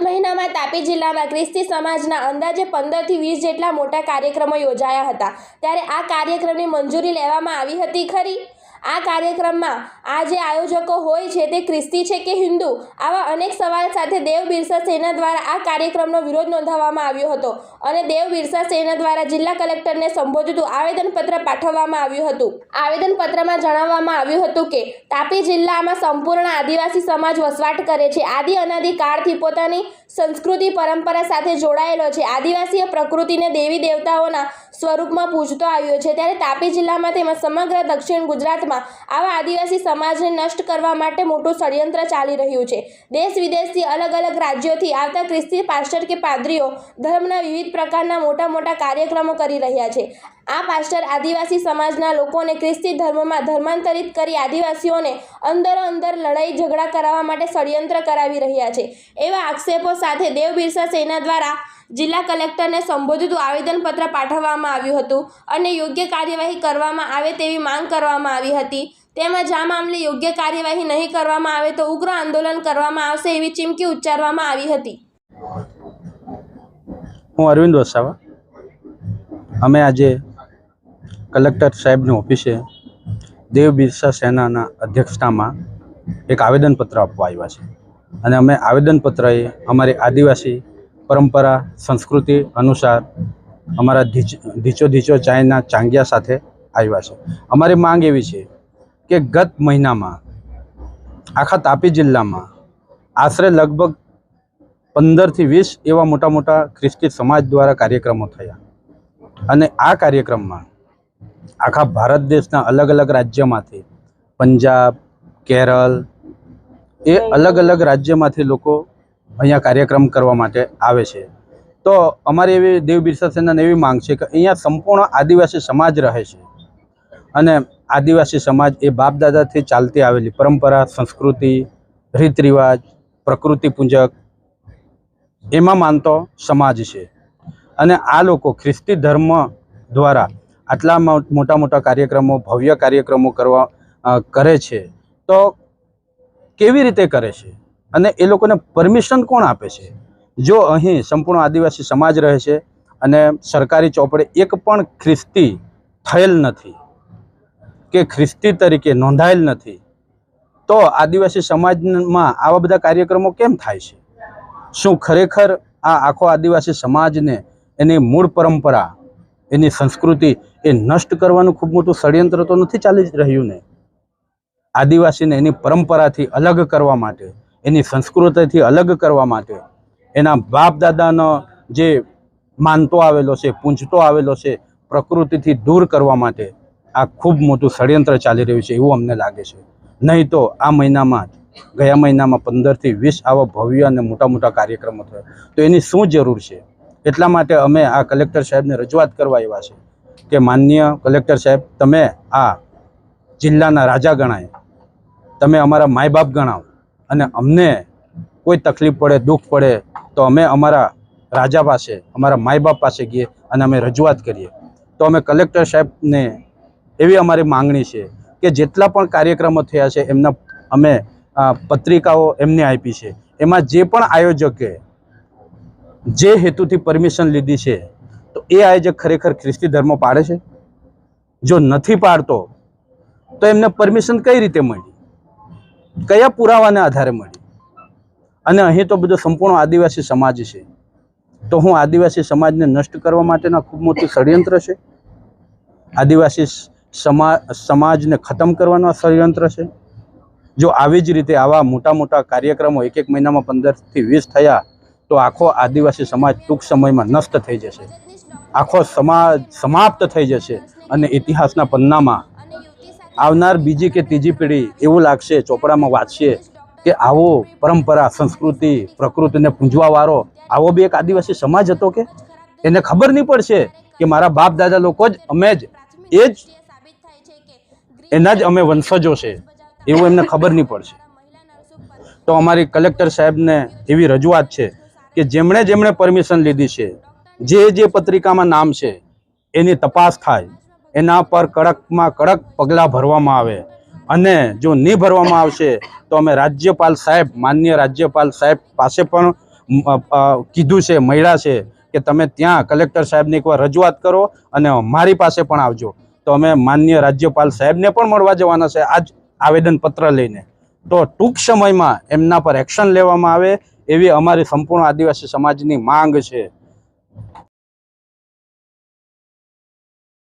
મહિનામાં તાપી જિલ્લામાં ખ્રિસ્તી સમાજના અંદાજે 15 થી 20 જેટલા મોટા કાર્યક્રમો યોજાયા હતા। ત્યારે આ કાર્યક્રમની મંજૂરી લેવામાં આવી હતી ખરી? આ કાર્યક્રમમાં આ જે આયોજકો હોય છે તે ખ્રિસ્તી છે કે હિન્દુ? આવા અનેક સવાલ સાથે દેવ બિરસા સેના દ્વારા આ કાર્યક્રમનો વિરોધ નોંધાવવામાં આવ્યો હતો અને દેવ બિરસા સેના દ્વારા જિલ્લા કલેક્ટરને સંબોધતું આવેદનપત્ર પાઠવવામાં આવ્યું હતું। આવેદનપત્રમાં જણાવવામાં આવ્યું હતું કે તાપી જિલ્લામાં સંપૂર્ણ આદિવાસી સમાજ વસવાટ કરે છે। આદિ અનાદિ કાળથી પોતાની સંસ્કૃતિ પરંપરા સાથે જોડાયેલો છે। આદિવાસીઓ પ્રકૃતિને દેવી દેવતાઓના સ્વરૂપમાં પૂજતો આવ્યો છે। ત્યારે તાપી જિલ્લામાં તેમજ સમગ્ર દક્ષિણ ગુજરાતમાં આવા આદિવાસી સમાજને નષ્ટ કરવા માટે મોટું ષડયંત્ર ચાલી રહ્યું છે। દેશ વિદેશથી અલગ અલગ રાજ્યોથી આવતા ખ્રિસ્તી પાસ્ટર કે પાદરીઓ ધર્મના વિવિધ પ્રકારના મોટા કાર્યક્રમો કરી રહ્યા છે। આ પાસ્ટર આદિવાસી સમાજના લોકોને ખ્રિસ્તી ધર્મમાં ધર્માંતરિત કરી આદિવાસીઓને અંદર લડાઈ ઝઘડા કરાવવા માટે ષડયંત્ર કરાવી રહ્યા છે। એવા આક્ષેપો સાથે દેવ બિરસા સેના દ્વારા જિલ્લા કલેક્ટરને સંબોધતું આવેદનપત્ર પાઠવવામાં આવ્યું હતું અને યોગ્ય કાર્યવાહી કરવામાં આવે તેવી માંગ કરવામાં આવી હતી। તેમજ આ મામલે યોગ્ય કાર્યવાહી નહીં કરવામાં આવે તો ઉગ્ર આંદોલન કરવામાં આવશે એવી ચીમકી ઉચ્ચારવામાં આવી હતી। હું અરવિંદ વસાવા, અમે આજે કલેક્ટર સાહેબની ઓફિસે દેવ બિરસા સેનાના અધ્યક્ષતામાં એક આવેદનપત્ર આપવા આવ્યા છે અને અમે આવેદનપત્રએ અમારી આદિવાસી પરંપરા સંસ્કૃતિ અનુસાર અમારા ધીચો ચાયના ચાંગિયા સાથે આવ્યા છે। અમારી માંગ એવી છે કે ગત મહિનામાં આખા તાપી જિલ્લામાં આશરે લગભગ 15 થી 20 એવા મોટા ખ્રિસ્તી સમાજ દ્વારા કાર્યક્રમો થયા અને આ કાર્યક્રમમાં આખા ભારત દેશના અલગ અલગ રાજ્યમાંથી પંજાબ, કેરળ એ અલગ અલગ રાજ્યમાંથી લોકો અહીંયા કાર્યક્રમ કરવા માટે આવે છે। તો અમારી એવી દેવ બિરસા સેનાની એવી માંગ છે કે અહીંયા સંપૂર્ણ આદિવાસી સમાજ રહે છે અને આદિવાસી સમાજ એ બાપ દાદાથી ચાલતી આવેલી પરંપરા સંસ્કૃતિ રીત રિવાજ પ્રકૃતિ પૂજક એમાં માનતો સમાજ છે અને આ લોકો ખ્રિસ્તી ધર્મ દ્વારા આટલા મોટા કાર્યક્રમો ભવ્ય કાર્યક્રમો કરે છે તો કેવી રીતે કરે છે અને એ લોકોને પરમિશન કોણ આપે છે? જો અહીં સંપૂર્ણ આદિવાસી સમાજ રહે છે અને સરકારી ચોપડે એક પણ ખ્રિસ્તી થયેલ નથી કે ખ્રિસ્તી તરીકે નોંધાયેલ નથી તો આદિવાસી સમાજમાં આવા બધા કાર્યક્રમો કેમ થાય છે? શું ખરેખર આ આખો આદિવાસી સમાજને એની મૂળ પરંપરા એની સંસ્કૃતિ એ નષ્ટ કરવાનું ખૂબ મોટું ષડયંત્ર તો નથી ચાલી રહ્યું ને? આદિવાસીને એની પરંપરાથી અલગ કરવા માટે એની સંસ્કૃતિથી અલગ કરવા માટે એના બાપ દાદાનો જે માનતો આવેલો છે પૂંજતો આવેલો છે પ્રકૃતિથી દૂર કરવા માટે આ ખૂબ મોટું ષડયંત્ર ચાલી રહ્યું છે એવું અમને લાગે છે। નહીં તો આ મહિનામાં ગયા મહિનામાં 15 થી 20 આવા ભવ્ય અને મોટા કાર્યક્રમો થયા તો એની શું જરૂર છે? એટલા માટે અમે આ કલેક્ટર સાહેબને રજૂઆત કરવા આવ્યા છે કે માનનીય કલેક્ટર સાહેબ, તમે આ જિલ્લાના રાજા ગણાય, તમે અમારા માય બાપ ગણાવ અને અમને કોઈ તકલીફ પડે દુઃખ પડે તો અમે અમારા રાજા પાસે અમારા માય બાપ પાસે ગઈએ અને અમે રજૂઆત કરીએ। તો અમે કલેક્ટર સાહેબને એવી અમારી માંગણી છે કે જેટલા પણ કાર્યક્રમો થયા છે એમના અમે પત્રિકાઓ એમને આપી છે, એમાં જે પણ આયોજકે જે હેતુથી પરમિશન લીધી છે તો એ આયોજક ખરેખર ખ્રિસ્તી ધર્મ પાળે છે? જો નથી પાડતો તો એમને પરમિશન કઈ રીતે મળી, કયા પુરાવાના આધારે મળી? અને અહીં તો બધો સંપૂર્ણ આદિવાસી સમાજ છે તો હું આદિવાસી સમાજને નષ્ટ કરવા માટેના ખૂબ મોટું ષડયંત્ર છે? આદિવાસી સમાજને ખતમ કરવાનો ષડયંત્ર છે? જો આવી જ રીતે આવા મોટા કાર્યક્રમો એક મહિનામાં 15 થી 20 થયા તો આખો આદિવાસી સમાજ ટૂંક સમયમાં નષ્ટ થઈ જશે, આખો સમાજ સમાપ્ત થઈ જશે અને ઇતિહાસના પન્નામાં આવનાર બીજી કે ત્રીજી પેઢી એવું લાગશે, ચોપડામાં વાંચશે કે આવો પરંપરા સંસ્કૃતિ પ્રકૃતિને પૂંજવાવાળો આવો બી એક આદિવાસી સમાજ હતો કે? એને ખબર નહીં પડશે કે મારા બાપ દાદા લોકો જ એના જ અમે વંશજો છે એવું એમને ખબર નહીં પડશે। તો અમારી કલેક્ટર સાહેબને એવી રજૂઆત છે કે જેમણે પરમિશન લીધી છે જે પત્રિકામાં નામ છે એની તપાસ થાય, એના પર કડકમાં કડક પગલાં ભરવામાં આવે અને જો નહીં ભરવામાં આવશે તો અમે રાજ્યપાલ સાહેબ માનનીય રાજ્યપાલ સાહેબ પાસે પણ કીધું છે, મળ્યા છે કે તમે ત્યાં કલેક્ટર સાહેબને એકવાર રજૂઆત કરો અને મારી પાસે પણ આવજો. તો અમે માનનીય રાજ્યપાલ સાહેબને પણ મળવા જવાના છે આજ આવેદનપત્ર લઈને. તો ટૂંક સમયમાં એમના પર એક્શન લેવામાં આવે એવી અમારી સંપૂર્ણ આદિવાસી સમાજની માંગ છે.